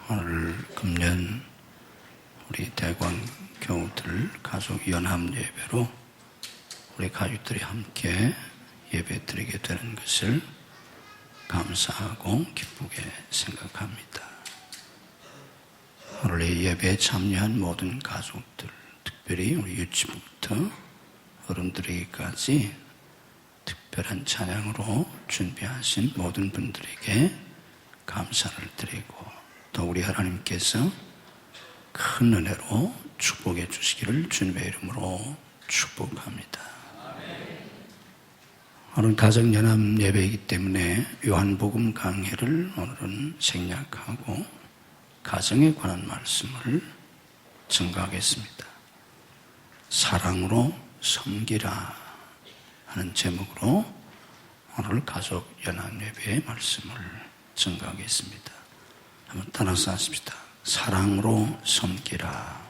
오늘 금년 우리 대관 교우들 가족 연합 예배로 우리 가족들이 함께 예배 드리게 되는 것을 감사하고 기쁘게 생각합니다. 오늘 이 예배에 참여한 모든 가족들, 특별히 우리 유치부부터 어른들에게까지 특별한 찬양으로 준비하신 모든 분들에게 감사를 드리고, 또 우리 하나님께서 큰 은혜로 축복해 주시기를 주님의 이름으로 축복합니다. 오늘 가정연합 예배이기 때문에 요한복음 강해를 오늘은 생략하고 가정에 관한 말씀을 증거하겠습니다. 사랑으로 섬기라 하는 제목으로 오늘 가족연합 예배의 말씀을 증거하겠습니다. 한번 따라서 하십시다. 사랑으로 섬기라.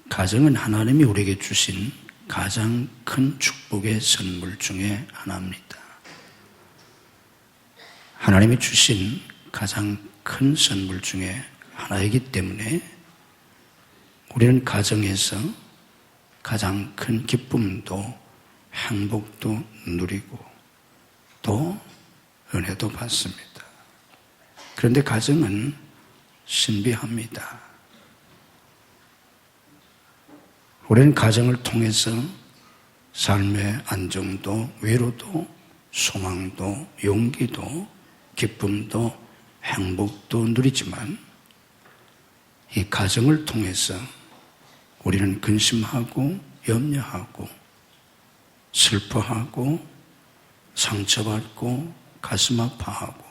가정은 하나님이 우리에게 주신 가장 큰 축복의 선물 중에 하나입니다. 하나님이 주신 가장 큰 선물 중에 하나이기 때문에 우리는 가정에서 가장 큰 기쁨도 행복도 누리고 또 은혜도 받습니다. 그런데 가정은 신비합니다. 우리는 가정을 통해서 삶의 안정도, 위로도, 소망도, 용기도, 기쁨도, 행복도 누리지만 이 가정을 통해서 우리는 근심하고 염려하고 슬퍼하고 상처받고 가슴 아파하고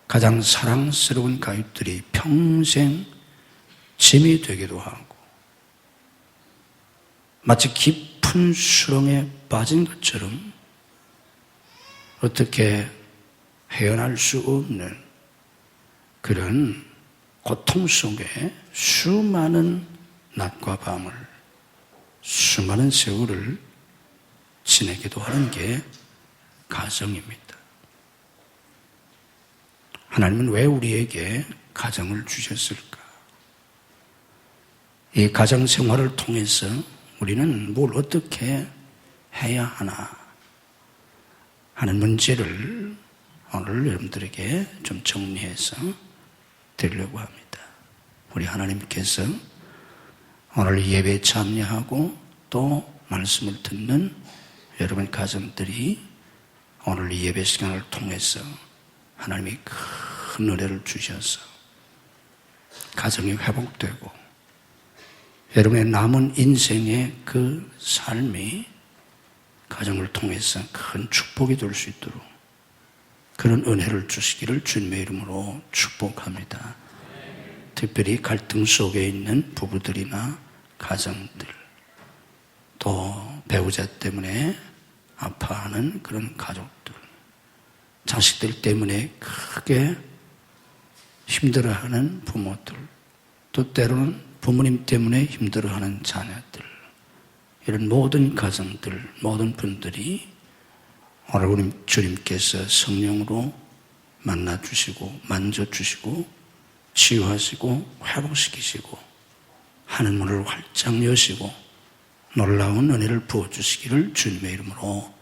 가장 사랑스러운 가족들이 평생 짐이 되기도 하고 마치 깊은 수렁에 빠진 것처럼 어떻게 헤어날 수 없는 그런 고통 속에 수많은 낮과 밤을, 수많은 세월을 지내기도 하는 게 가정입니다. 하나님은 왜 우리에게 가정을 주셨을까? 이 가정 생활을 통해서 우리는 뭘 어떻게 해야 하나 하는 문제를 오늘 여러분들에게 좀 정리해서 드리려고 합니다. 우리 하나님께서 오늘 예배에 참여하고 또 말씀을 듣는 여러분 가정들이 오늘 이 예배 시간을 통해서 하나님이 큰 은혜를 주셔서 가정이 회복되고 여러분의 남은 인생의 그 삶이 가정을 통해서 큰 축복이 될 수 있도록 그런 은혜를 주시기를 주님의 이름으로 축복합니다. 특별히 갈등 속에 있는 부부들이나 가정들, 또 배우자 때문에 아파하는 그런 가족들, 자식들 때문에 크게 힘들어하는 부모들, 또 때로는 부모님 때문에 힘들어하는 자녀들, 이런 모든 가정들, 모든 분들이 오늘 우리 주님께서 성령으로 만나주시고 만져주시고 치유하시고 회복시키시고 하늘 문을 활짝 여시고 놀라운 은혜를 부어주시기를 주님의 이름으로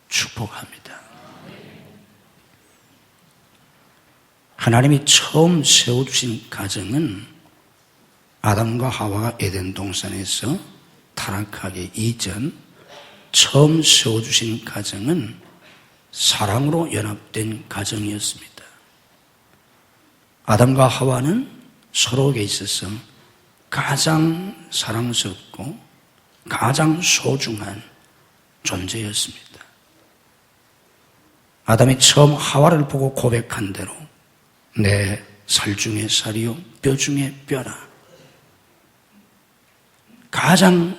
축복합니다. 하나님이 처음 세워주신 가정은 아담과 하와가 에덴 동산에서 타락하기 이전 처음 세워주신 가정은 사랑으로 연합된 가정이었습니다. 아담과 하와는 서로에게 있어서 가장 사랑스럽고 가장 소중한 존재였습니다. 아담이 처음 하와를 보고 고백한 대로 내 살 중에 살이요 뼈 중에 뼈라, 가장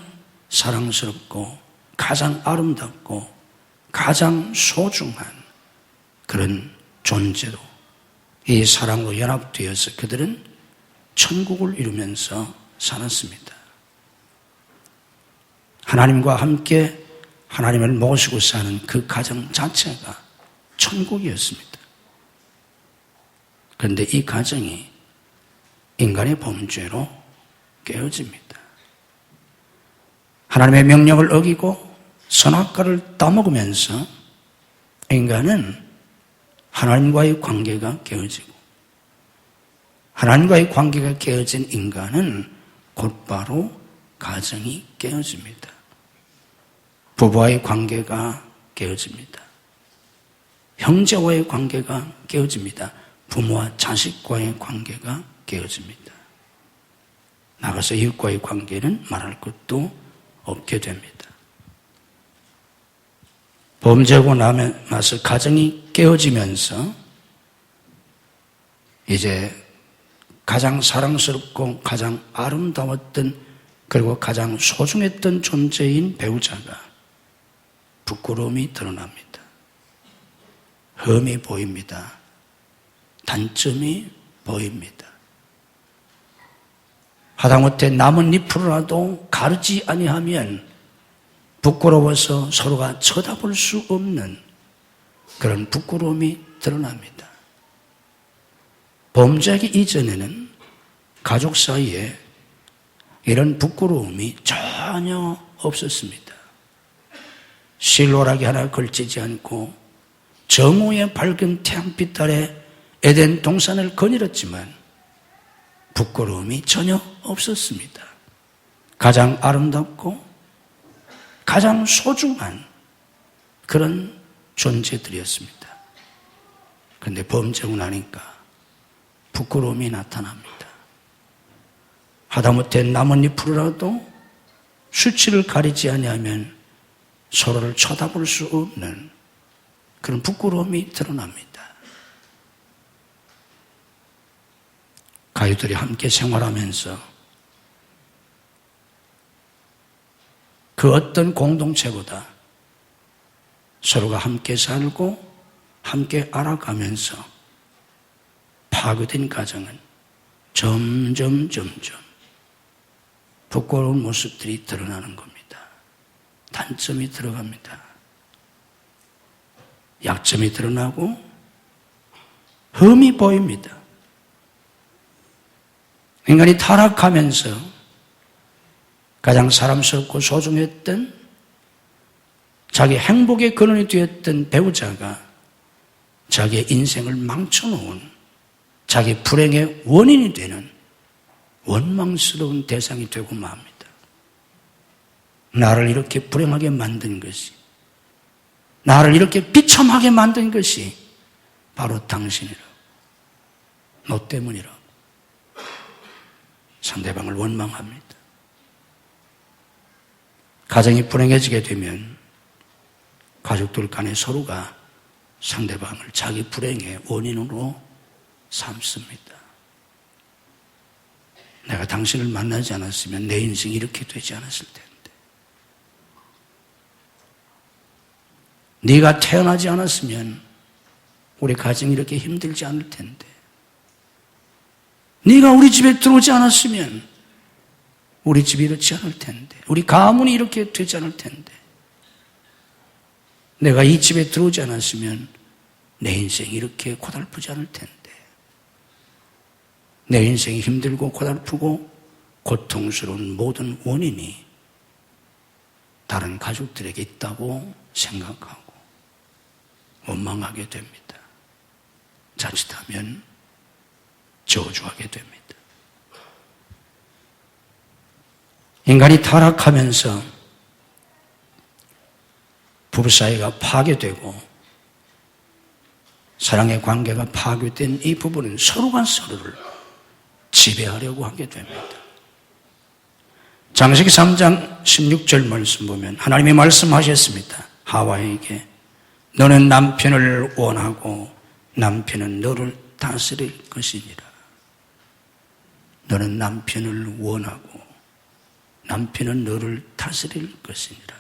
사랑스럽고 가장 아름답고 가장 소중한 그런 존재로 이 사랑으로 연합되어서 그들은 천국을 이루면서 살았습니다. 하나님과 함께 하나님을 모시고 사는 그 가정 자체가 천국이었습니다. 그런데 이 가정이 인간의 범죄로 깨어집니다. 하나님의 명령을 어기고 선악과를 따먹으면서 인간은 하나님과의 관계가 깨어지고, 하나님과의 관계가 깨어진 인간은 곧바로 가정이 깨어집니다. 부부와의 관계가 깨어집니다. 형제와의 관계가 깨어집니다. 부모와 자식과의 관계가 깨어집니다. 나가서 이웃과의 관계는 말할 것도 없게 됩니다. 범죄하고 나서 가정이 깨어지면서 이제 가장 사랑스럽고 가장 아름다웠던, 그리고 가장 소중했던 존재인 배우자가 부끄러움이 드러납니다. 흠이 보입니다. 단점이 보입니다. 하다못해 나뭇잎으로라도 가르지 아니하면 부끄러워서 서로가 쳐다볼 수 없는 그런 부끄러움이 드러납니다. 범죄하기 이전에는 가족 사이에 이런 부끄러움이 전혀 없었습니다. 실로라기 하나 걸치지 않고 정오의 밝은 태양빛 아래 에덴 동산을 거닐었지만 부끄러움이 전혀 없었습니다. 가장 아름답고 가장 소중한 그런 존재들이었습니다. 그런데 범죄하고 나니까 부끄러움이 나타납니다. 하다못해 나뭇잎으로라도 수치를 가리지 아니하면 서로를 쳐다볼 수 없는 그런 부끄러움이 드러납니다. 가족들이 함께 생활하면서 그 어떤 공동체보다 서로가 함께 살고 함께 알아가면서 파괴된 가정은 점점 부끄러운 모습들이 드러나는 겁니다. 단점이 들어갑니다. 약점이 드러나고 흠이 보입니다. 인간이 타락하면서 가장 사랑스럽고 소중했던, 자기 행복의 근원이 되었던 배우자가 자기의 인생을 망쳐놓은, 자기 불행의 원인이 되는 원망스러운 대상이 되고 맙니다. 나를 이렇게 불행하게 만든 것이, 나를 이렇게 비참하게 만든 것이 바로 당신이라고, 너 때문이라고 상대방을 원망합니다. 가정이 불행해지게 되면 가족들 간에 서로가 상대방을 자기 불행의 원인으로 삼습니다. 내가 당신을 만나지 않았으면 내 인생이 이렇게 되지 않았을 텐데, 네가 태어나지 않았으면 우리 가정이 이렇게 힘들지 않을 텐데, 네가 우리 집에 들어오지 않았으면 우리 집이 이렇지 않을 텐데, 우리 가문이 이렇게 되지 않을 텐데, 내가 이 집에 들어오지 않았으면 내 인생이 이렇게 고달프지 않을 텐데, 내 인생이 힘들고 고달프고 고통스러운 모든 원인이 다른 가족들에게 있다고 생각하고 원망하게 됩니다. 자칫하면 저주하게 됩니다. 인간이 타락하면서 부부 사이가 파괴되고 사랑의 관계가 파괴된 이 부부는 서로가 서로를 지배하려고 하게 됩니다. 창세기 3장 16절 말씀 보면 하나님이 말씀하셨습니다. 하와에게 너는 남편을 원하고 남편은 너를 다스릴 것이니라. 너는 남편을 원하고 남편은 너를 다스릴 것이니라.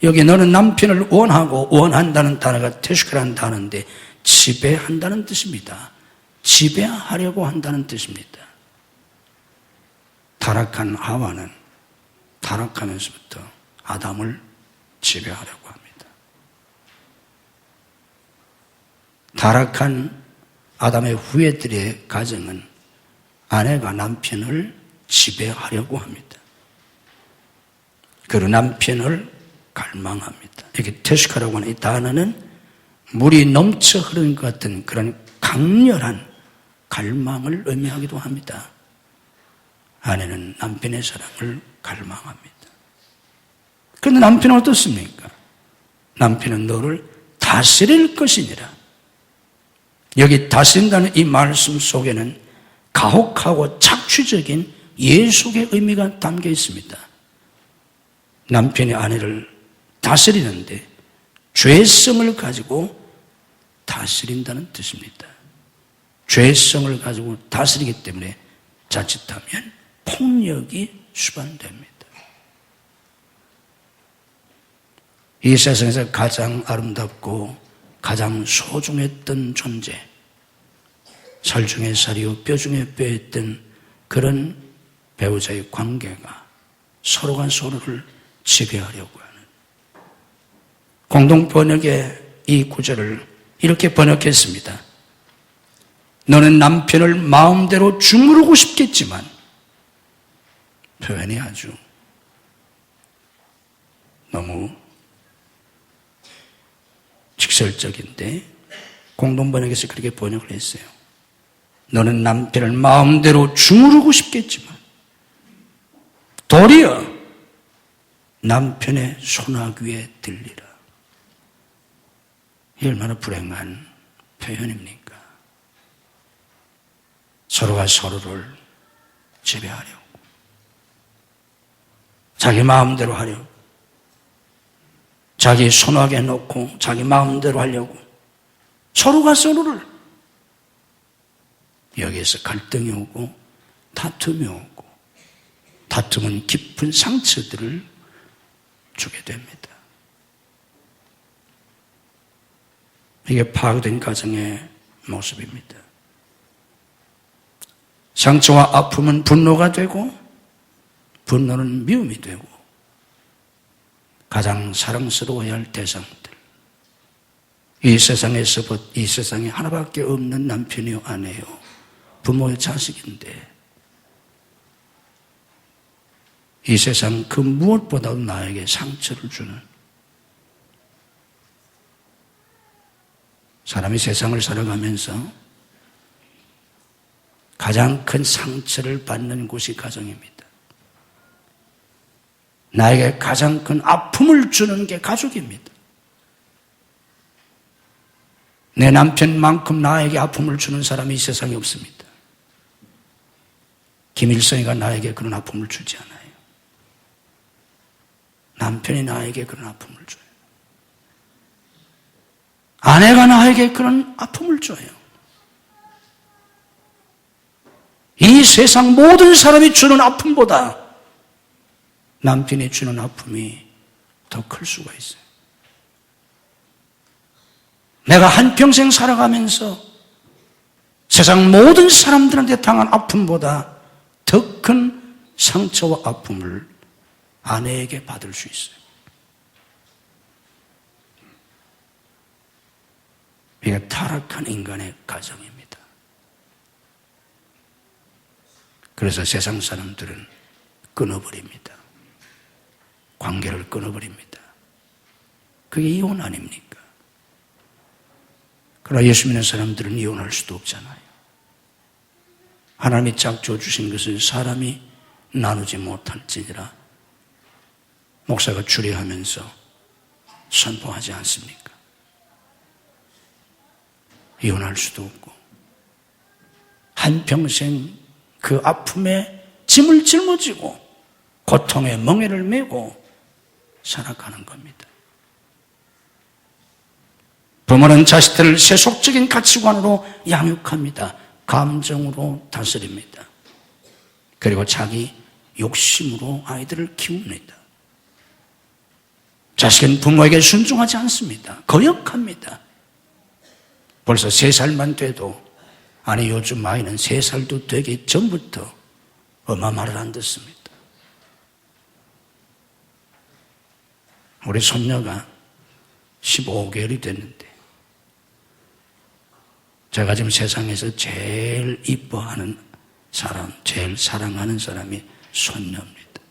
여기 너는 남편을 원하고, 원한다는 단어가 테슈크라는 단어인데 지배한다는 뜻입니다. 지배하려고 한다는 뜻입니다. 타락한 하와는 타락하면서부터 아담을 지배하려고 합니다. 타락한 아담의 후예들의 가정은 아내가 남편을 지배하려고 합니다. 그리고 남편을 갈망합니다. 이렇게 테슈카라고 하는 이 단어는 물이 넘쳐 흐르는 것 같은 그런 강렬한 갈망을 의미하기도 합니다. 아내는 남편의 사랑을 갈망합니다. 그런데 남편은 어떻습니까? 남편은 너를 다스릴 것이니라. 여기 다스린다는 이 말씀 속에는 가혹하고 착취적인 예속의 의미가 담겨 있습니다. 남편이 아내를 다스리는데 죄성을 가지고 다스린다는 뜻입니다. 죄성을 가지고 다스리기 때문에 자칫하면 폭력이 수반됩니다. 이 세상에서 가장 아름답고 가장 소중했던 존재, 살 중에 살이요 뼈 중에 뼈였던 그런 배우자의 관계가 서로가 서로를 지배하려고 하는, 공동 번역의 이 구절을 이렇게 번역했습니다. 너는 남편을 마음대로 주무르고 싶겠지만, 표현이 아주 너무 직설적인데 공동 번역에서 그렇게 번역을 했어요. 너는 남편을 마음대로 주무르고 싶겠지만 도리어 남편의 손아귀에 들리라. 이 얼마나 불행한 표현입니까? 서로가 서로를 지배하려고, 자기 마음대로 하려고, 자기 손아귀에 놓고 자기 마음대로 하려고, 서로가 서로를, 여기에서 갈등이 오고 다툼이 오고, 다툼은 깊은 상처들을 주게 됩니다. 이게 파괴된 가정의 모습입니다. 상처와 아픔은 분노가 되고, 분노는 미움이 되고, 가장 사랑스러워야 할 대상들, 이 세상에 하나밖에 없는 남편이요 아내요 부모의 자식인데, 이 세상 그 무엇보다도 나에게 상처를 주는, 사람이 세상을 살아가면서 가장 큰 상처를 받는 곳이 가정입니다. 나에게 가장 큰 아픔을 주는 게 가족입니다. 내 남편만큼 나에게 아픔을 주는 사람이 이 세상에 없습니다. 김일성이가 나에게 그런 아픔을 주지 않아요. 남편이 나에게 그런 아픔을 줘요. 아내가 나에게 그런 아픔을 줘요. 이 세상 모든 사람이 주는 아픔보다 남편이 주는 아픔이 더 클 수가 있어요. 내가 한평생 살아가면서 세상 모든 사람들한테 당한 아픔보다 더 큰 상처와 아픔을 아내에게 받을 수 있어요. 이게 타락한 인간의 가정입니다. 그래서 세상 사람들은 끊어버립니다. 관계를 끊어버립니다. 그게 이혼 아닙니까? 그러나 예수 믿는 사람들은 이혼할 수도 없잖아요. 하나님이 짝지어 주신 것을 사람이 나누지 못할지니라 목사가 주례하면서 선포하지 않습니까? 이혼할 수도 없고 한평생 그 아픔에 짐을 짊어지고 고통의 멍에를 메고 살아가는 겁니다. 부모는 자식들을 세속적인 가치관으로 양육합니다. 감정으로 다스립니다. 그리고 자기 욕심으로 아이들을 키웁니다. 자식은 부모에게 순종하지 않습니다. 거역합니다. 벌써 3살만 돼도, 아니 요즘 아이는 3살도 되기 전부터 엄마 말을 안 듣습니다. 우리 손녀가 15개월이 됐는데 제가 지금 세상에서 제일 이뻐하는 사람, 제일 사랑하는 사람이 손녀입니다.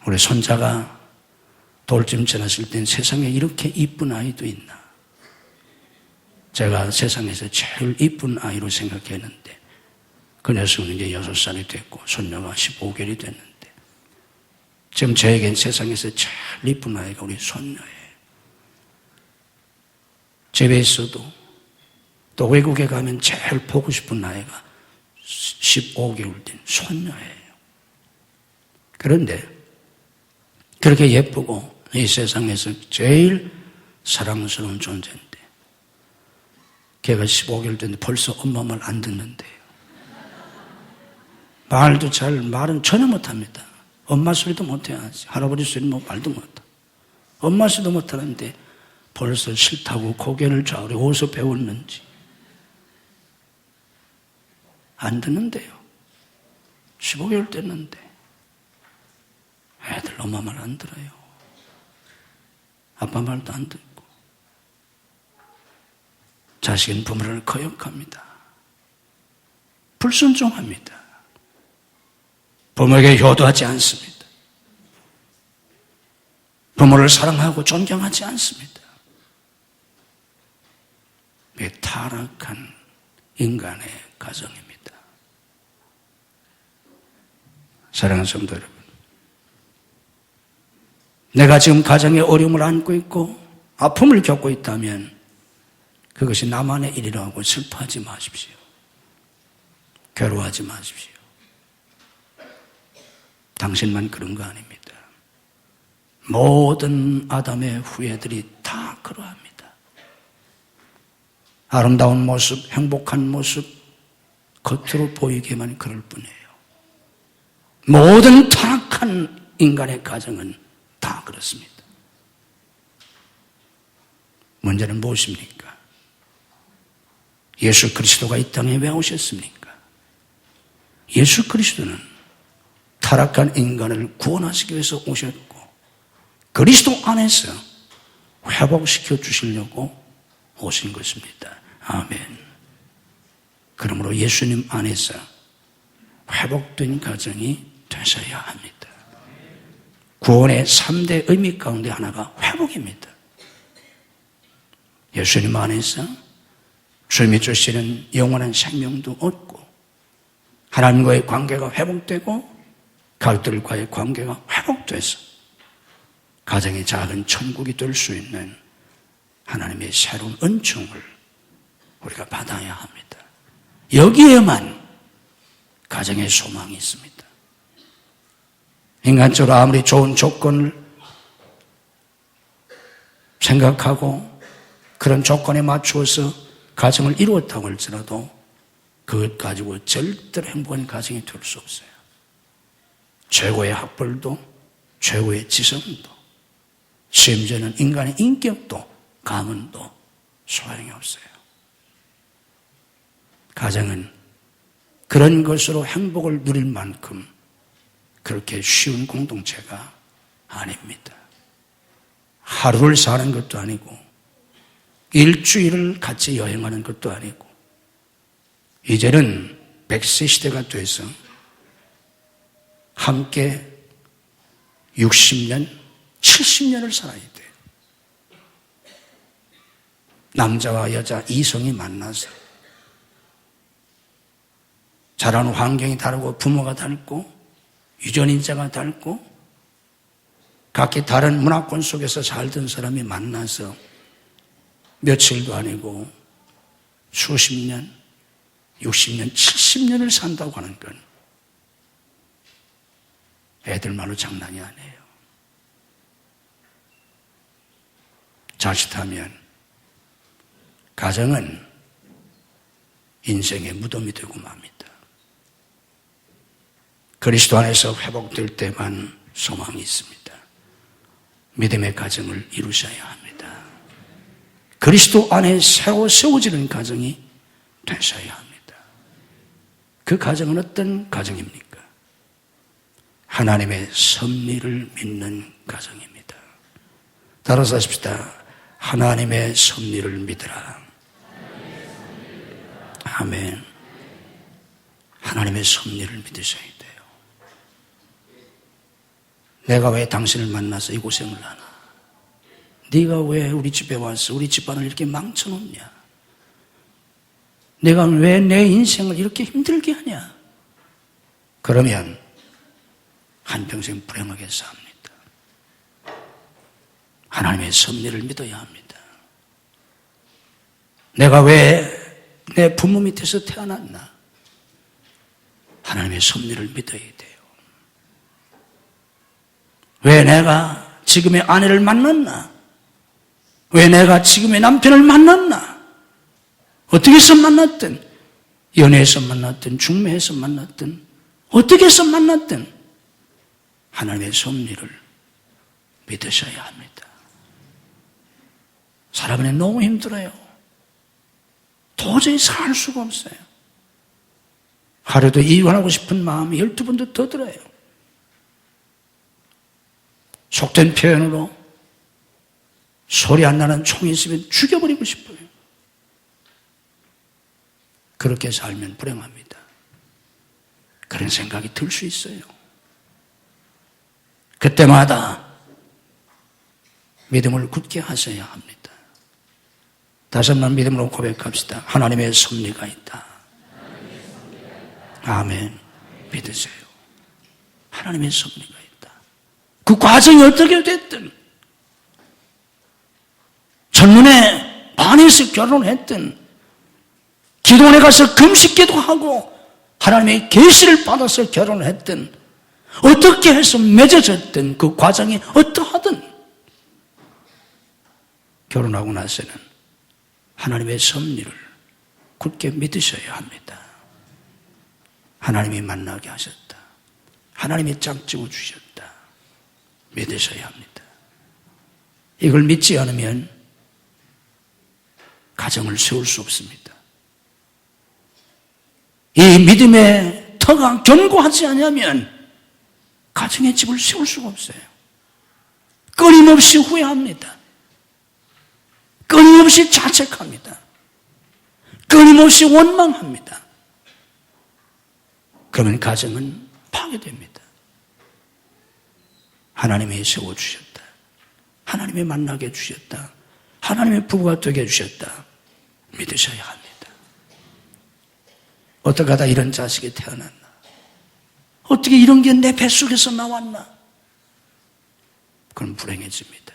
우리 손자가 돌쯤 지났을 땐 세상에 이렇게 이쁜 아이도 있나? 제가 세상에서 제일 이쁜 아이로 생각했는데 그 녀석은 이제 6살이 됐고 손녀가 15개월이 됐는데 지금 저에겐 세상에서 제일 이쁜 아이가 우리 손녀예요. 집에 있어도 또 외국에 가면 제일 보고 싶은 나이가 15개월 된 손녀예요. 그런데 그렇게 예쁘고 이 세상에서 제일 사랑스러운 존재인데 걔가 15개월 됐는데 벌써 엄마 말 안 듣는데요. 말은 전혀 못합니다. 엄마 소리도 못해요. 할아버지 소리는 말도 못해. 엄마 소리도 못하는데 벌써 싫다고 고개를 좌우로 어디서 배웠는지 안 듣는데요. 15개월 됐는데 애들 엄마 말 안 들어요. 아빠 말도 안 듣고 자식은 부모를 거역합니다. 불순종합니다. 부모에게 효도하지 않습니다. 부모를 사랑하고 존경하지 않습니다. 이게 타락한 인간의 가정입니다. 사랑하는 성도 여러분, 내가 지금 가정에 어려움을 안고 있고 아픔을 겪고 있다면 그것이 나만의 일이라고 슬퍼하지 마십시오. 괴로워하지 마십시오. 당신만 그런 거 아닙니다. 모든 아담의 후예들이 다 그러합니다. 아름다운 모습, 행복한 모습, 겉으로 보이게만 그럴 뿐이에요. 모든 타락한 인간의 가정은 다 그렇습니다. 문제는 무엇입니까? 예수 그리스도가 이 땅에 왜 오셨습니까? 예수 그리스도는 타락한 인간을 구원하시기 위해서 오셨고 그리스도 안에서 회복시켜 주시려고 오신 것입니다. 아멘. 그러므로 예수님 안에서 회복된 가정이 되셔야 합니다. 구원의 3대 의미 가운데 하나가 회복입니다. 예수님 안에서 주님이 주시는 영원한 생명도 얻고 하나님과의 관계가 회복되고 가족들과의 관계가 회복돼서 가정의 작은 천국이 될 수 있는 하나님의 새로운 은총을 우리가 받아야 합니다. 여기에만 가정의 소망이 있습니다. 인간적으로 아무리 좋은 조건을 생각하고 그런 조건에 맞추어서 가정을 이루었다고 할지라도 그것 가지고 절대로 행복한 가정이 될 수 없어요. 최고의 학벌도 최고의 지성도 심지어는 인간의 인격도 가문도 소용이 없어요. 가정은 그런 것으로 행복을 누릴 만큼 그렇게 쉬운 공동체가 아닙니다. 하루를 사는 것도 아니고 일주일을 같이 여행하는 것도 아니고 이제는 100세 시대가 돼서 함께 60년, 70년을 살아야 돼요. 남자와 여자 이성이 만나서 자라는 환경이 다르고 부모가 다르고 유전인자가 다르고 각기 다른 문화권 속에서 살던 사람이 만나서 며칠도 아니고 수십 년, 60년, 70년을 산다고 하는 건 애들 말로 장난이 아니에요. 자칫하면 가정은 인생의 무덤이 되고 맙니다. 그리스도 안에서 회복될 때만 소망이 있습니다. 믿음의 가정을 이루셔야 합니다. 그리스도 안에 세워지는 가정이 되셔야 합니다. 그 가정은 어떤 가정입니까? 하나님의 섭리를 믿는 가정입니다. 따라서 하십시다. 하나님의 섭리를 믿으라. 아멘. 하나님의 섭리를 믿으셔야 돼요. 내가 왜 당신을 만나서 이 고생을 하나? 네가 왜 우리 집에 와서 우리 집안을 이렇게 망쳐놓냐? 내가 왜 내 인생을 이렇게 힘들게 하냐? 그러면 한평생 불행하게 삽니다. 하나님의 섭리를 믿어야 합니다. 내가 왜 내 부모 밑에서 태어났나? 하나님의 섭리를 믿어야 돼요. 왜 내가 지금의 아내를 만났나? 왜 내가 지금의 남편을 만났나? 어떻게 해서 만났든, 연애에서 만났든, 중매에서 만났든, 어떻게 해서 만났든, 하나님의 섭리를 믿으셔야 합니다. 사람은 너무 힘들어요. 도저히 살 수가 없어요. 하루도 이혼하고 싶은 마음이 12번도 더 들어요. 속된 표현으로 소리 안 나는 총이 있으면 죽여버리고 싶어요. 그렇게 살면 불행합니다. 그런 생각이 들 수 있어요. 그때마다 믿음을 굳게 하셔야 합니다. 다시 한번 믿음으로 고백합시다. 하나님의 섭리가 있다. 아멘. 믿으세요. 하나님의 섭리가 있다. 그 과정이 어떻게 됐든, 전문에 반해서 결혼했든, 기도원에 가서 금식기도 하고 하나님의 계시를 받아서 결혼을 했든, 어떻게 해서 맺어졌든, 그 과정이 어떠하든 결혼하고 나서는 하나님의 섭리를 굳게 믿으셔야 합니다. 하나님이 만나게 하셨다. 하나님이 짝지어 주셨다. 믿으셔야 합니다. 이걸 믿지 않으면 가정을 세울 수 없습니다. 이 믿음의 터가 견고하지 않으면 가정의 집을 세울 수가 없어요. 끊임없이 후회합니다. 끊임없이 자책합니다. 끊임없이 원망합니다. 그러면 가정은 파괴됩니다. 하나님이 세워주셨다. 하나님이 만나게 해주셨다. 하나님의 부부가 되게 해주셨다. 믿으셔야 합니다. 어떻게 하다 이런 자식이 태어났나? 어떻게 이런 게 내 뱃속에서 나왔나? 그럼 불행해집니다.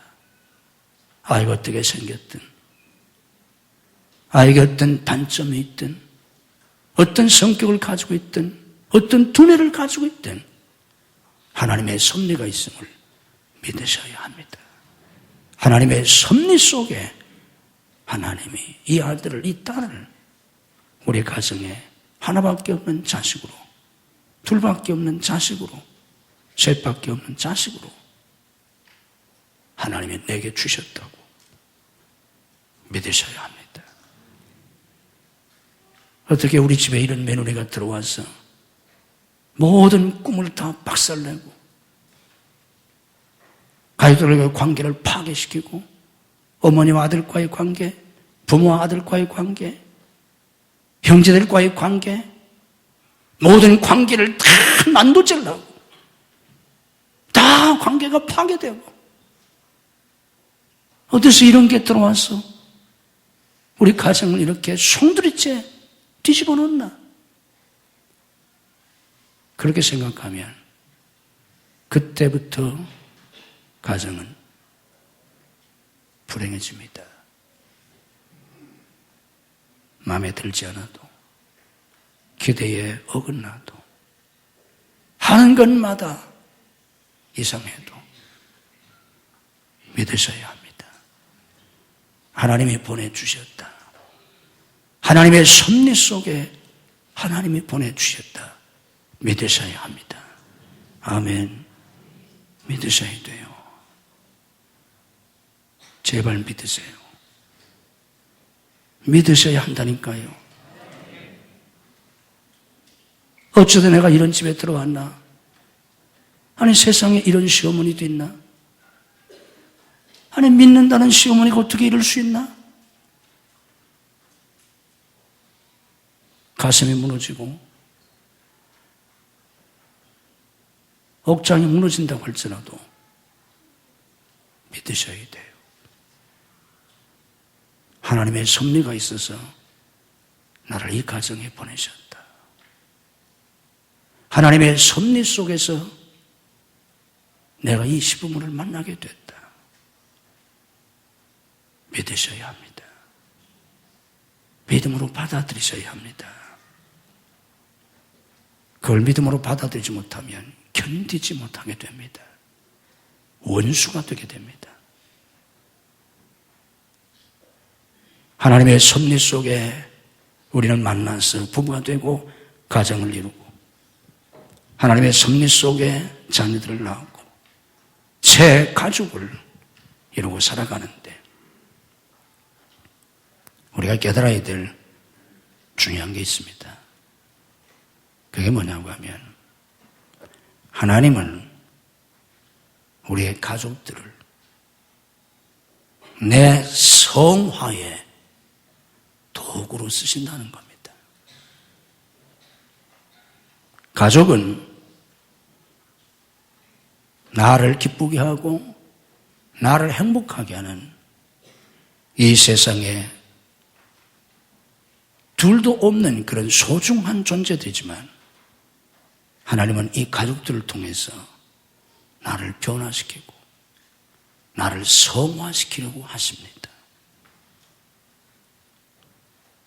아이가 어떻게 생겼든, 아이가 어떤 단점이 있든, 어떤 성격을 가지고 있든, 어떤 두뇌를 가지고 있든 하나님의 섭리가 있음을 믿으셔야 합니다. 하나님의 섭리 속에 하나님이 이 아들을, 이 딸을 우리 가정에 하나밖에 없는 자식으로, 둘밖에 없는 자식으로, 셋밖에 없는 자식으로 하나님이 내게 주셨다고 믿으셔야 합니다. 어떻게 우리 집에 이런 며느리가 들어와서 모든 꿈을 다 박살내고 가족들과의 관계를 파괴시키고 어머니와 아들과의 관계, 부모와 아들과의 관계, 형제들과의 관계, 모든 관계를 다 난도질하고 다 관계가 파괴되고 어디서 이런 게 들어와서 우리 가정을 이렇게 송두리째 뒤집어 놓나? 그렇게 생각하면 그때부터 가정은 불행해집니다. 마음에 들지 않아도, 기대에 어긋나도, 하는 것마다 이상해도 믿으셔야 합니다. 하나님이 보내주셨다. 하나님의 섭리 속에 하나님이 보내주셨다. 믿으셔야 합니다. 아멘. 믿으셔야 돼요. 제발 믿으세요. 믿으셔야 한다니까요. 어쩌다 내가 이런 집에 들어왔나? 아니 세상에 이런 시어머니도 있나? 아니, 믿는다는 시어머니가 어떻게 이럴 수 있나? 가슴이 무너지고 억장이 무너진다고 할지라도 믿으셔야 돼요. 하나님의 섭리가 있어서 나를 이 가정에 보내셨다. 하나님의 섭리 속에서 내가 이 시부모를 만나게 됐다. 믿으셔야 합니다. 믿음으로 받아들이셔야 합니다. 그걸 믿음으로 받아들이지 못하면 견디지 못하게 됩니다. 원수가 되게 됩니다. 하나님의 섭리 속에 우리는 만나서 부부가 되고 가정을 이루고 하나님의 섭리 속에 자녀들을 낳고 새 가족을 이루고 살아가는데 우리가 깨달아야 될 중요한 게 있습니다. 그게 뭐냐고 하면 하나님은 우리의 가족들을 내 성화의 도구로 쓰신다는 겁니다. 가족은 나를 기쁘게 하고 나를 행복하게 하는 이 세상에 둘도 없는 그런 소중한 존재들이지만 하나님은 이 가족들을 통해서 나를 변화시키고 나를 성화시키려고 하십니다.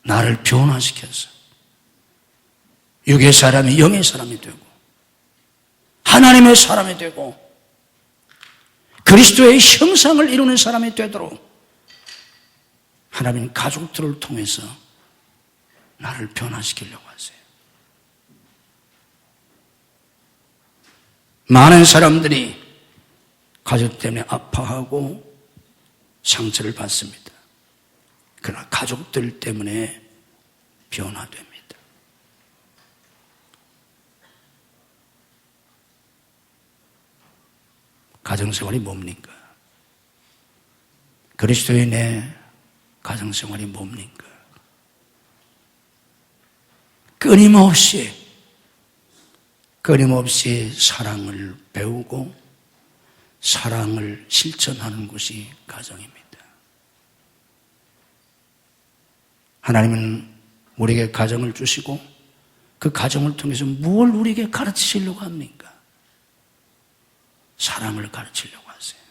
나를 변화시켜서 육의 사람이 영의 사람이 되고 하나님의 사람이 되고 그리스도의 형상을 이루는 사람이 되도록 하나님은 가족들을 통해서 나를 변화시키려고 하세요. 많은 사람들이 가족 때문에 아파하고 상처를 받습니다. 그러나 가족들 때문에 변화됩니다. 가정생활이 뭡니까? 그리스도인의 가정생활이 뭡니까? 끊임없이 사랑을 배우고 사랑을 실천하는 것이 가정입니다. 하나님은 우리에게 가정을 주시고 그 가정을 통해서 무엇을 우리에게 가르치시려고 합니까? 사랑을 가르치려고 하세요.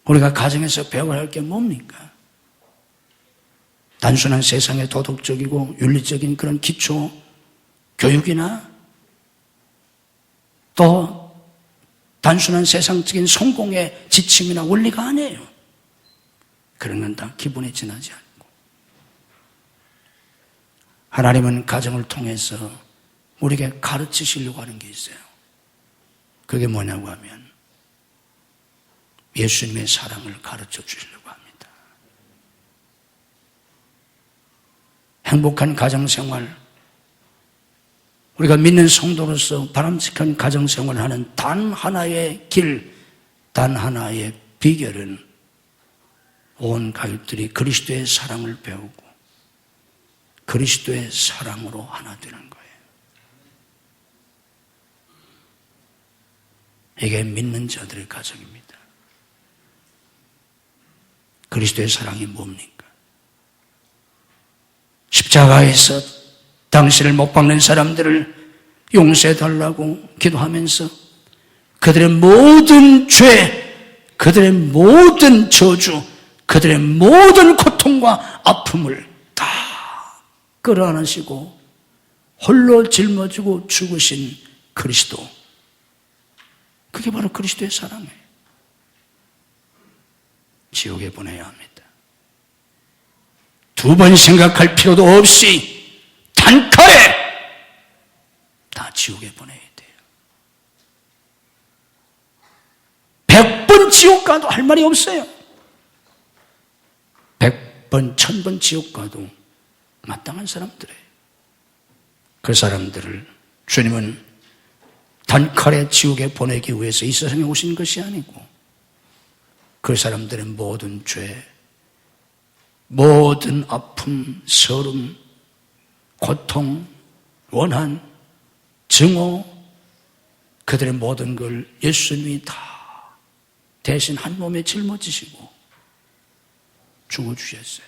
우리가 가정에서 배워야 할 게 뭡니까? 단순한 세상의 도덕적이고 윤리적인 그런 기초 교육이나 또 단순한 세상적인 성공의 지침이나 원리가 아니에요. 그런 건 다 기본에 지나지 않고 하나님은 가정을 통해서 우리에게 가르치시려고 하는 게 있어요. 그게 뭐냐고 하면 예수님의 사랑을 가르쳐 주시려고 합니다. 행복한 가정생활, 우리가 믿는 성도로서 바람직한 가정생활을 하는 단 하나의 길, 단 하나의 비결은 온 가족들이 그리스도의 사랑을 배우고 그리스도의 사랑으로 하나 되는 거예요. 이게 믿는 자들의 가정입니다. 그리스도의 사랑이 뭡니까? 십자가에서 당신을 못 박는 사람들을 용서해달라고 기도하면서 그들의 모든 죄, 그들의 모든 저주, 그들의 모든 고통과 아픔을 다 끌어안으시고 홀로 짊어지고 죽으신 그리스도, 그게 바로 그리스도의 사랑이에요. 지옥에 보내야 합니다. 두 번 생각할 필요도 없이 단칼에 다 지옥에 보내야 돼요. 100번 지옥 가도 할 말이 없어요. 100번, 1000번 지옥 가도 마땅한 사람들이에요. 그 사람들을 주님은 단칼에 지옥에 보내기 위해서 이 세상에 오신 것이 아니고 그 사람들의 모든 죄, 모든 아픔, 서름, 고통, 원한, 증오, 그들의 모든 걸 예수님이 다 대신 한 몸에 짊어지시고 죽어주셨어요.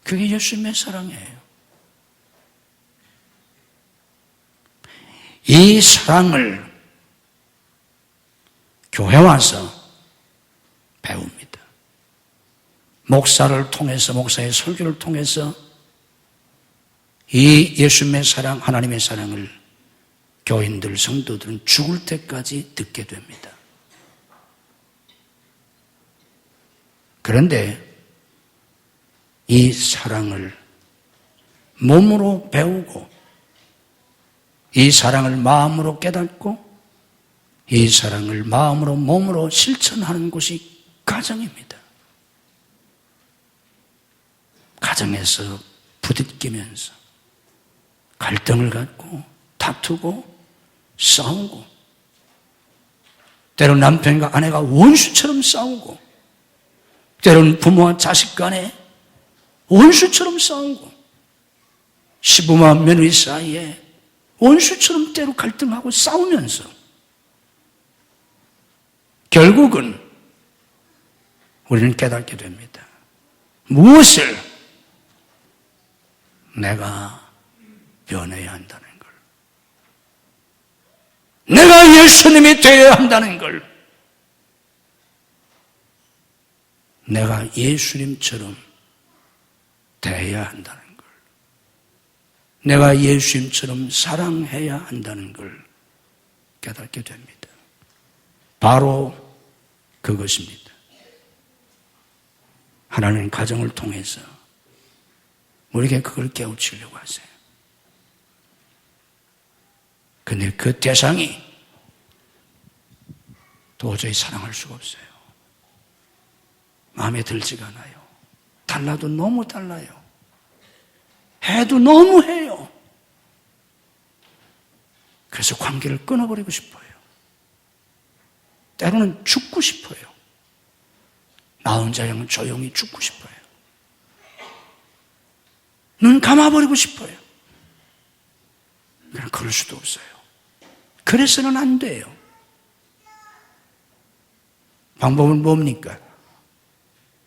그게 예수님의 사랑이에요. 이 사랑을 교회 와서 배웁니다. 목사를 통해서, 목사의 설교를 통해서 이 예수님의 사랑, 하나님의 사랑을 교인들, 성도들은 죽을 때까지 듣게 됩니다. 그런데 이 사랑을 몸으로 배우고 이 사랑을 마음으로 깨닫고 이 사랑을 마음으로 몸으로 실천하는 곳이 가정입니다. 가정에서 부딪히면서 갈등을 갖고 다투고 싸우고 때로는 남편과 아내가 원수처럼 싸우고 때로는 부모와 자식 간에 원수처럼 싸우고 시부모와 며느리 사이에 원수처럼 때로 갈등하고 싸우면서 결국은 우리는 깨닫게 됩니다. 무엇을 내가 변해야 한다는 걸, 내가 예수님이 되어야 한다는 걸, 내가 예수님처럼 되어야 한다는 걸, 내가 예수님처럼 사랑해야 한다는 걸 깨닫게 됩니다. 바로 그것입니다. 하나님 가정을 통해서 우리에게 그걸 깨우치려고 하세요. 근데 그 대상이 도저히 사랑할 수가 없어요. 마음에 들지가 않아요. 달라도 너무 달라요. 해도 너무 해요. 그래서 관계를 끊어버리고 싶어요. 때로는 죽고 싶어요. 나 혼자 조용히 죽고 싶어요. 눈 감아버리고 싶어요. 그냥 그럴 수도 없어요. 그래서는 안 돼요. 방법은 뭡니까?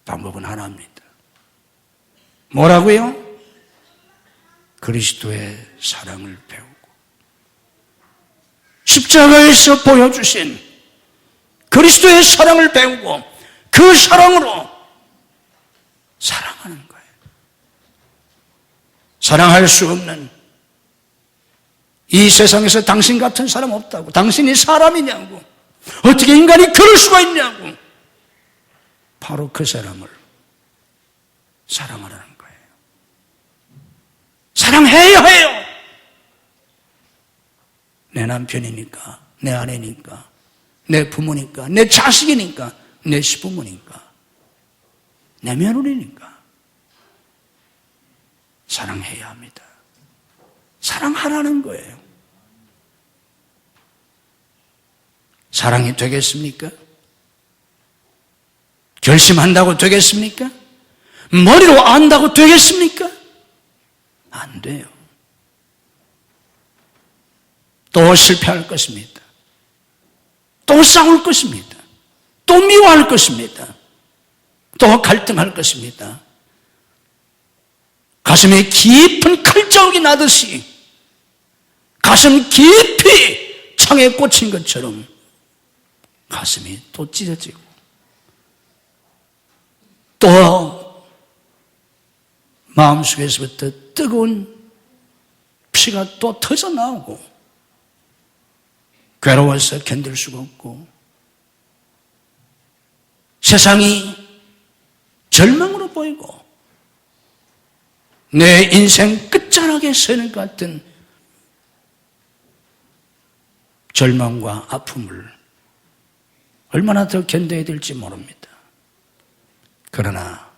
방법은 하나입니다. 뭐라고요? 그리스도의 사랑을 배우고 십자가에서 보여주신 그리스도의 사랑을 배우고 그 사랑으로 사랑하는 거예요. 사랑할 수 없는 이 세상에서 당신 같은 사람 없다고. 당신이 사람이냐고. 어떻게 인간이 그럴 수가 있냐고. 바로 그 사람을 사랑하라는 거예요. 사랑해야 해요. 내 남편이니까, 내 아내니까, 내 부모니까, 내 자식이니까, 내 시부모니까, 내 며느리니까 사랑해야 합니다. 사랑하라는 거예요. 사랑이 되겠습니까? 결심한다고 되겠습니까? 머리로 안다고 되겠습니까? 안 돼요. 또 실패할 것입니다. 또 싸울 것입니다. 또 미워할 것입니다. 또 갈등할 것입니다. 가슴에 깊은 칼자국이 나듯이 가슴 깊이 창에 꽂힌 것처럼 가슴이 또 찢어지고 또 마음속에서부터 뜨거운 피가 또 터져 나오고 괴로워서 견딜 수가 없고 세상이 절망으로 보이고 내 인생 끝자락에 서 있는 것 같은 절망과 아픔을 얼마나 더 견뎌야 될지 모릅니다. 그러나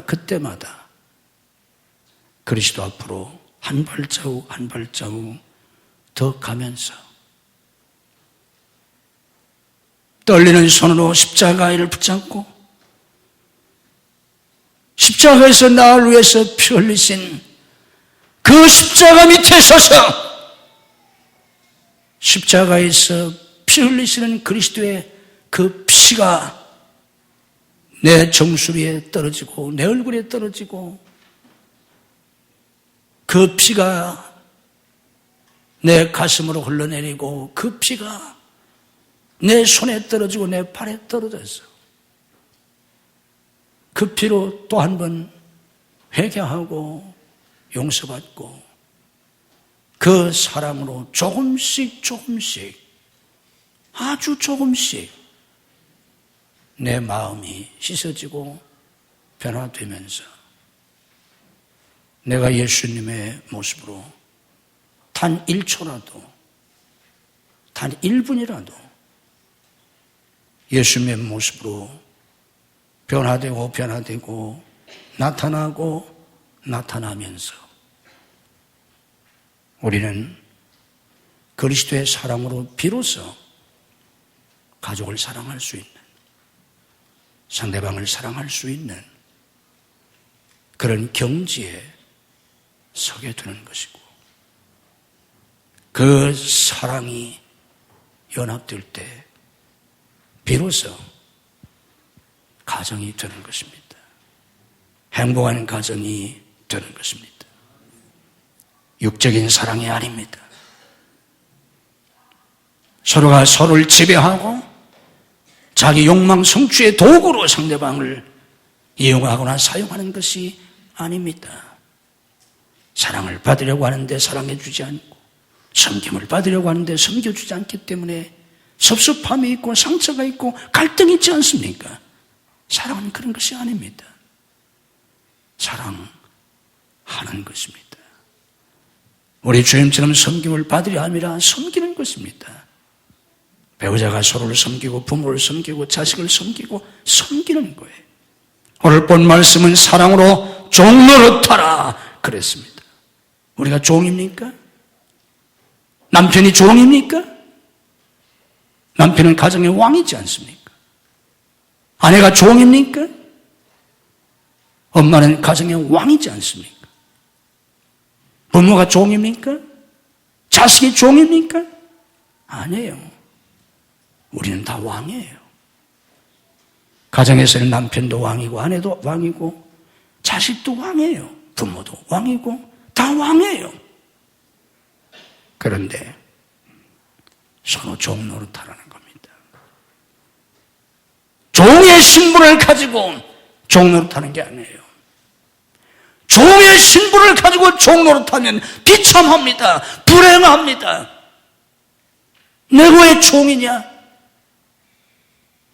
그때마다 그리스도 앞으로 한 발자국 한 발자국 더 가면서 떨리는 손으로 십자가를 붙잡고 십자가에서 나를 위해서 피 흘리신 그 십자가 밑에 서서 십자가에서 피 흘리시는 그리스도의 그 피가 내 정수리에 떨어지고 내 얼굴에 떨어지고 그 피가 내 가슴으로 흘러내리고 그 피가 내 손에 떨어지고 내 팔에 떨어졌어. 그 피로 또 한 번 회개하고 용서받고 그 사랑으로 조금씩 아주 조금씩 내 마음이 씻어지고 변화되면서 내가 예수님의 모습으로 단 1초라도 단 1분이라도 예수님의 모습으로 변화되고 나타나면서 우리는 그리스도의 사랑으로 비로소 가족을 사랑할 수 있는, 상대방을 사랑할 수 있는 그런 경지에 서게 되는 것이고, 그 사랑이 연합될 때 비로소 가정이 되는 것입니다. 행복한 가정이 되는 것입니다. 육적인 사랑이 아닙니다. 서로가 서로를 지배하고 자기 욕망 성취의 도구로 상대방을 이용하거나 사용하는 것이 아닙니다. 사랑을 받으려고 하는데 사랑해 주지 않고, 섬김을 받으려고 하는데 섬겨주지 않기 때문에 섭섭함이 있고 상처가 있고 갈등이 있지 않습니까? 사랑은 그런 것이 아닙니다. 사랑하는 것입니다. 우리 주님처럼 섬김을 받으려 함이라 섬기는 것입니다. 배우자가 서로를 섬기고 부모를 섬기고 자식을 섬기고 섬기는 거예요. 오늘 본 말씀은 사랑으로 종 노릇하라 그랬습니다. 우리가 종입니까? 남편이 종입니까? 남편은 가정의 왕이지 않습니까? 아내가 종입니까? 엄마는 가정의 왕이지 않습니까? 부모가 종입니까? 자식이 종입니까? 아니에요. 우리는 다 왕이에요. 가정에서는 남편도 왕이고 아내도 왕이고 자식도 왕이에요. 부모도 왕이고 다 왕이에요. 그런데 서로 종 노릇하라는 겁니다. 종의 신분을 가지고 종 노릇하는 게 아니에요. 종의 신분을 가지고 종 노릇하면 비참합니다. 불행합니다. 내가 왜 종이냐?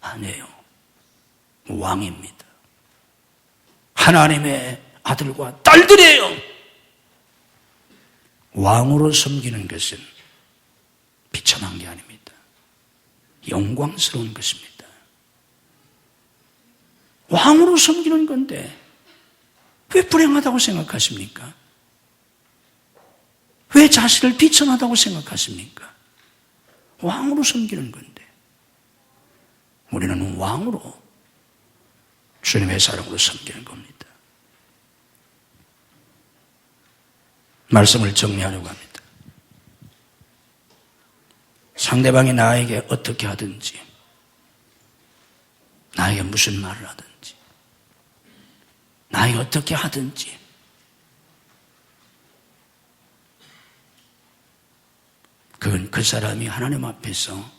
아니에요. 왕입니다. 하나님의 아들과 딸들이에요. 왕으로 섬기는 것은 비참한 게 아닙니다. 영광스러운 것입니다. 왕으로 섬기는 건데 왜 불행하다고 생각하십니까? 왜 자신을 비천하다고 생각하십니까? 왕으로 섬기는 건데 우리는 왕으로 주님의 사랑으로 섬기는 겁니다. 말씀을 정리하려고 합니다. 상대방이 나에게 어떻게 하든지, 나에게 무슨 말을 하든지, 나에게 어떻게 하든지 그건 그 사람이 하나님 앞에서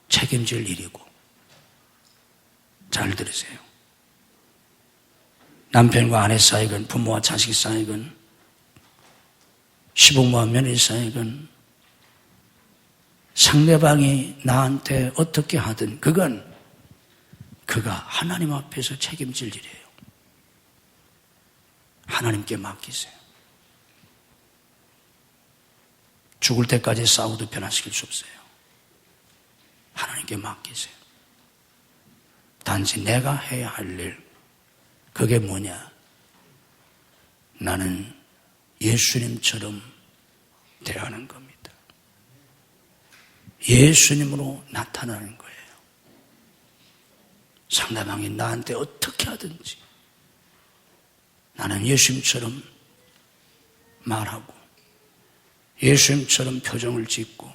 책임질 일이고, 잘 들으세요. 남편과 아내 사이건 부모와 자식 사이건 시부모와 며느리 사이건 상대방이 나한테 어떻게 하든 그건 그가 하나님 앞에서 책임질 일이에요. 하나님께 맡기세요. 죽을 때까지 싸우도 변화시킬 수 없어요. 하나님께 맡기세요. 단지 내가 해야 할 일, 그게 뭐냐? 나는 예수님처럼 대하는 겁니다. 예수님으로 나타나는 거예요. 상대방이 나한테 어떻게 하든지 나는 예수님처럼 말하고 예수님처럼 표정을 짓고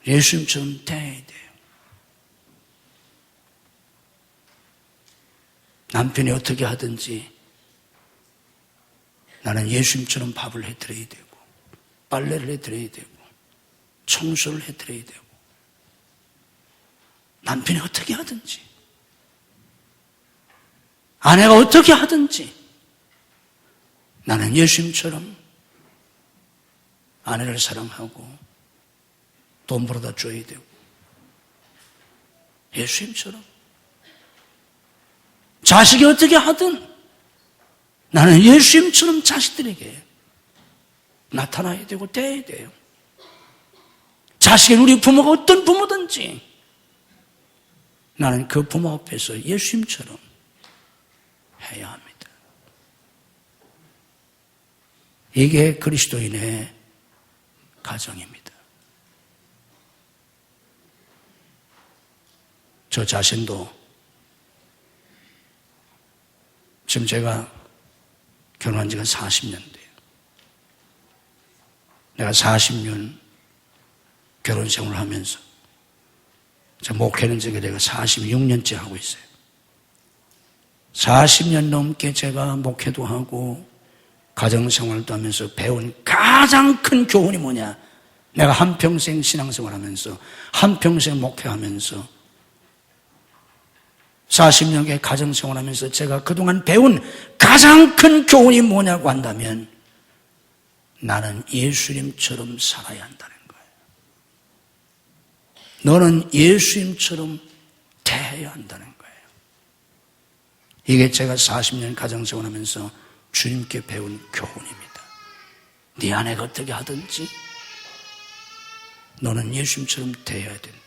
예수님처럼 대해야 돼요. 남편이 어떻게 하든지 나는 예수님처럼 밥을 해드려야 되고 빨래를 해드려야 되고 청소를 해드려야 되고 남편이 어떻게 하든지 아내가 어떻게 하든지 나는 예수님처럼 아내를 사랑하고 돈 벌어다 줘야 되고 예수님처럼 자식이 어떻게 하든 나는 예수님처럼 자식들에게 나타나야 되고 대해야 돼요. 자식은 우리 부모가 어떤 부모든지 나는 그 부모 앞에서 예수님처럼 해야 합니다. 이게 그리스도인의 가정입니다. 저 자신도 지금 제가 결혼한 지가 40년 돼요. 내가 40년 결혼 생활을 하면서 목회는 제가 46년째 하고 있어요. 40년 넘게 제가 목회도 하고 가정생활도 하면서 배운 가장 큰 교훈이 뭐냐? 내가 한평생 신앙생활하면서 한평생 목회하면서 40년의 가정생활하면서 제가 그동안 배운 가장 큰 교훈이 뭐냐고 한다면 나는 예수님처럼 살아야 한다는 거예요. 너는 예수님처럼 대해야 한다는 거예요. 이게 제가 40년 가정생활하면서 주님께 배운 교훈입니다. 네 아내가 어떻게 하든지 너는 예수님처럼 대해야 된다.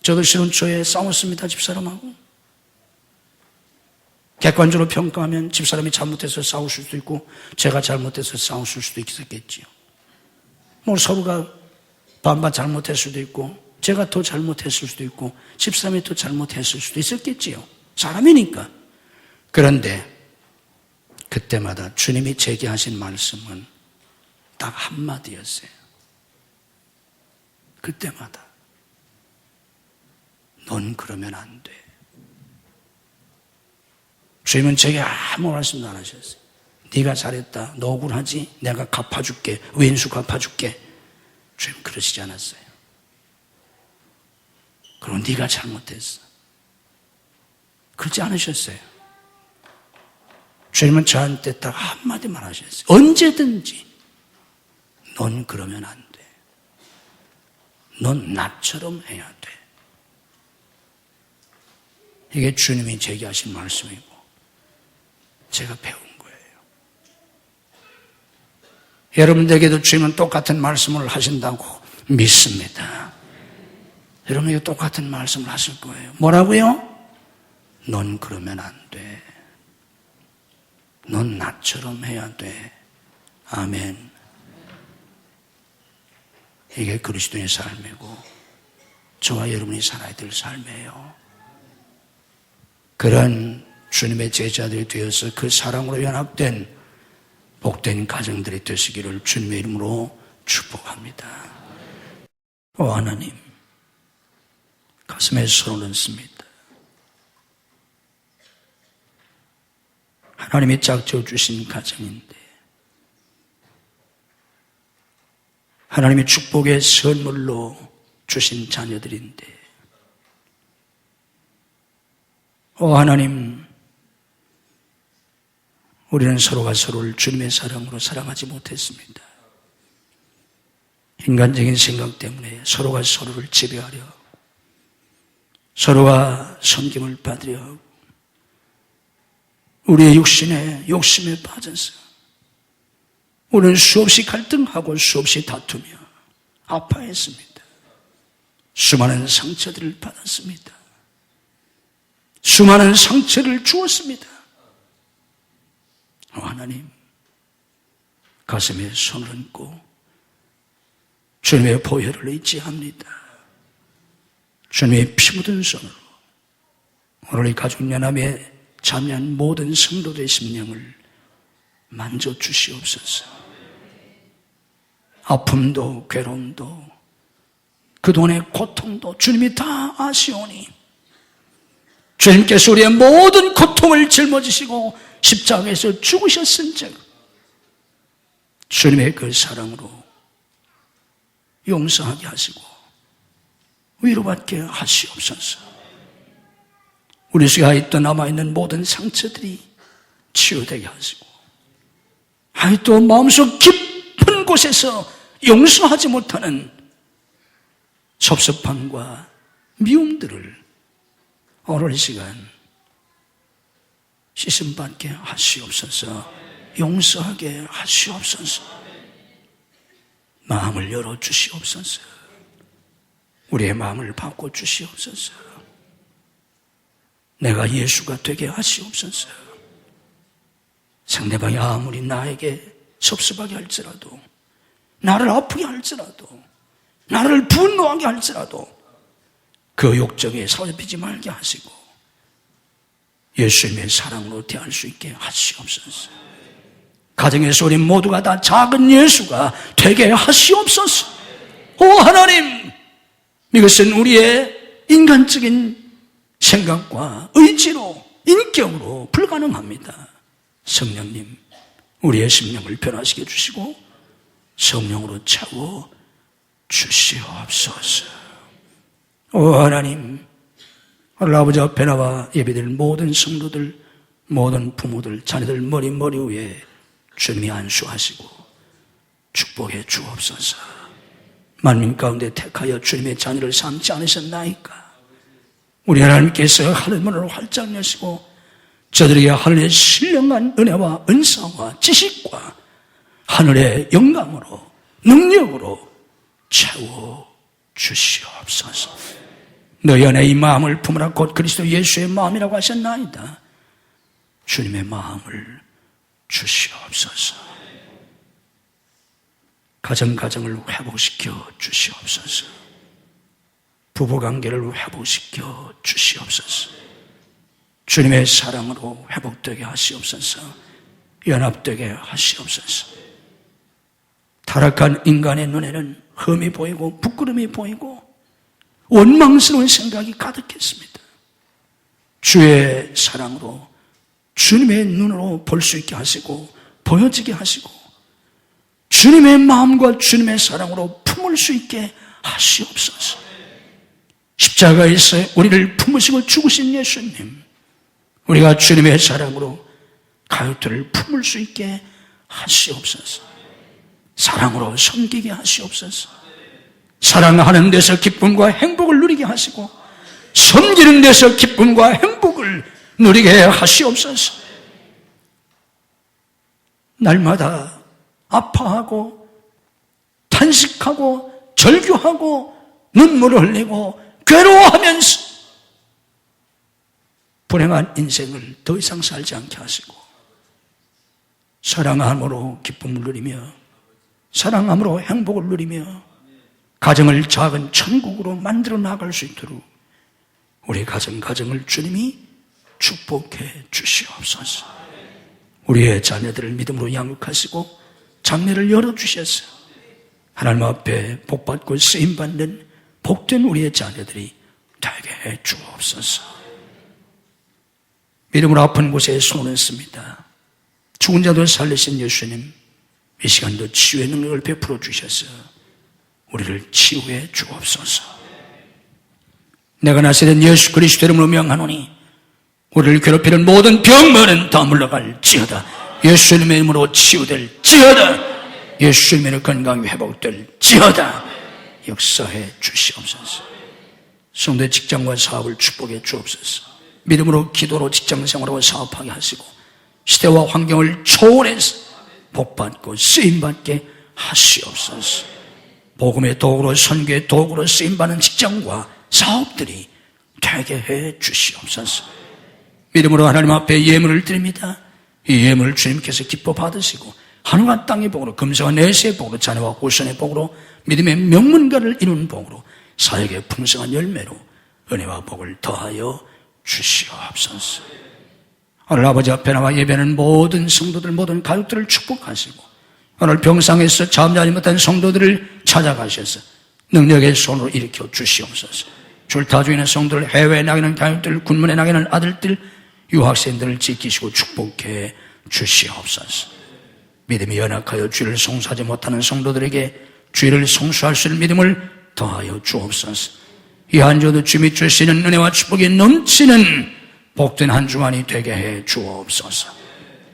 저도 신혼초에 싸웠습니다. 집사람하고. 객관적으로 평가하면 집사람이 잘못해서 싸우실 수도 있고 제가 잘못해서 싸우실 수도 있었겠지요. 서로가 반반 잘못했을 수도 있고 제가 더 잘못했을 수도 있고 집사람이 더 잘못했을 수도 있었겠지요. 사람이니까. 그런데 그때마다 주님이 제게 하신 말씀은 딱 한마디였어요. 그때마다 넌 그러면 안 돼. 주님은 제게 아무 말씀도 안 하셨어요. 네가 잘했다. 너 억울하지? 내가 갚아줄게. 왼수 갚아줄게. 주님 그러시지 않았어요. 그럼 네가 잘못했어. 그러지 않으셨어요. 주님은 저한테 딱 한마디만 하셨어요. 언제든지 넌 그러면 안 돼. 넌 나처럼 해야 돼. 이게 주님이 제게 하신 말씀이고 제가 배운 거예요. 여러분들에게도 주님은 똑같은 말씀을 하신다고 믿습니다. 여러분에게 똑같은 말씀을 하실 거예요. 뭐라고요? 넌 그러면 안 돼. 넌 나처럼 해야 돼. 아멘. 이게 그리스도의 삶이고 저와 여러분이 살아야 될 삶이에요. 그런 주님의 제자들이 되어서 그 사랑으로 연합된 복된 가정들이 되시기를 주님의 이름으로 축복합니다. 하나님, 가슴에 손을 얹습니다. 하나님이 짝지어 주신 가정인데 하나님의 축복의 선물로 주신 자녀들인데 하나님, 우리는 서로가 서로를 주님의 사랑으로 사랑하지 못했습니다. 인간적인 생각 때문에 서로가 서로를 지배하려 하고 서로가 섬김을 받으려 하고 우리의 육신의 욕심에 빠져서 우리는 수없이 갈등하고 수없이 다투며 아파했습니다. 수많은 상처들을 받았습니다. 수많은 상처를 주었습니다. 하나님, 가슴에 손을 얹고 주님의 보혈을 의지합니다. 주님의 피 묻은 손으로 오늘 이 가족연합에 참여한 모든 성도들의 심령을 만져주시옵소서. 아픔도 괴로움도 그동안의 고통도 주님이 다 아시오니 주님께서 우리의 모든 고통을 짊어지시고 십자가에서 죽으셨은즉 주님의 그 사랑으로 용서하게 하시고 위로받게 하시옵소서. 우리 속에 있던 남아있는 모든 상처들이 치유되게 하시고 또 마음속 깊은 곳에서 용서하지 못하는 섭섭함과 미움들을 오늘 이 시간 씻음받게 하시옵소서. 용서하게 하시옵소서. 마음을 열어주시옵소서. 우리의 마음을 바꿔주시옵소서. 내가 예수가 되게 하시옵소서. 상대방이 아무리 나에게 섭섭하게 할지라도, 나를 아프게 할지라도, 나를 분노하게 할지라도 그 욕정에 사로잡히지 말게 하시고 예수님의 사랑으로 대할 수 있게 하시옵소서. 가정에서 우리 모두가 다 작은 예수가 되게 하시옵소서. 오 하나님, 이것은 우리의 인간적인 생각과 의지로, 인격으로 불가능합니다. 성령님, 우리의 심령을 변화시켜 주시고 성령으로 채워 주시옵소서. 오 하나님, 오늘 아버지 앞에 나와 예배드릴 모든 성도들, 모든 부모들, 자녀들 머리 위에 주님이 안수하시고 축복해 주옵소서. 만민 가운데 택하여 주님의 자녀를 삼지 않으셨나이까? 우리 하나님께서 하늘문을 활짝 여시고 저들에게 하늘의 신령한 은혜와 은사와 지식과 하늘의 영감으로 능력으로 채워 주시옵소서. 너희 안에 이 마음을 품으라 곧 그리스도 예수의 마음이라고 하셨나이다. 주님의 마음을 주시옵소서. 가정을 회복시켜 주시옵소서. 부부관계를 회복시켜 주시옵소서. 주님의 사랑으로 회복되게 하시옵소서. 연합되게 하시옵소서. 타락한 인간의 눈에는 흠이 보이고 부끄러움이 보이고 원망스러운 생각이 가득했습니다. 주의 사랑으로 주님의 눈으로 볼 수 있게 하시고 보여지게 하시고 주님의 마음과 주님의 사랑으로 품을 수 있게 하시옵소서. 십자가에서 우리를 품으시고 죽으신 예수님, 우리가 주님의 사랑으로 가요토를 품을 수 있게 하시옵소서. 사랑으로 섬기게 하시옵소서. 사랑하는 데서 기쁨과 행복을 누리게 하시고 섬기는 데서 기쁨과 행복을 누리게 하시옵소서. 날마다 아파하고 탄식하고 절규하고 눈물을 흘리고 괴로워하면서 불행한 인생을 더 이상 살지 않게 하시고 사랑함으로 기쁨을 누리며 사랑함으로 행복을 누리며 가정을 작은 천국으로 만들어 나갈 수 있도록 우리 가정을 주님이 축복해 주시옵소서. 우리의 자녀들을 믿음으로 양육하시고 장래를 열어주셔서 하나님 앞에 복받고 쓰임받는 복된 우리의 자녀들이 되게 해 주옵소서. 믿음으로 아픈 곳에 손을 씁니다. 죽은 자도 살리신 예수님, 이 시간도 치유의 능력을 베풀어 주셔서 우리를 치유해 주옵소서. 내가 나세된 예수 그리스도 이름으로 명하노니 우리를 괴롭히는 모든 병만은 다 물러갈지어다. 예수님의 이름으로 치유될지어다. 예수님의 이름으로 건강이 회복될지어다. 역사해 주시옵소서. 성도의 직장과 사업을 축복해 주옵소서. 믿음으로 기도로 직장생활하고 사업하게 하시고 시대와 환경을 초월해서 복받고 쓰임받게 하시옵소서. 복음의 도구로 선교의 도구로 쓰임받는 직장과 사업들이 되게 해 주시옵소서. 믿음으로 하나님 앞에 예물을 드립니다. 이 예물을 주님께서 기뻐 받으시고 하늘과 땅의 복으로 금세와 내세의 복으로 자녀와 후손의 복으로 믿음의 명문가를 이루는 복으로 사역의 풍성한 열매로 은혜와 복을 더하여 주시옵소서. 오늘 아버지 앞에 나와 예배하는 모든 성도들, 모든 가족들을 축복하시고 오늘 병상에서 잠자지 못한 성도들을 찾아가셔서 능력의 손으로 일으켜 주시옵소서. 줄타주에 있는 성도들, 해외에 나가는 가족들, 군문에 나가는 아들들, 유학생들을 지키시고 축복해 주시옵소서. 믿음이 연약하여 주를 송수하지 못하는 성도들에게 주를 송수할 수 있는 믿음을 더하여 주옵소서. 이 한 주도 주님이 주시는 은혜와 축복이 넘치는 복된 한 주간이 되게 해 주옵소서.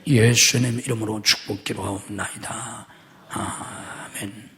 예수님 이름으로 축복기도하옵나이다. 아멘.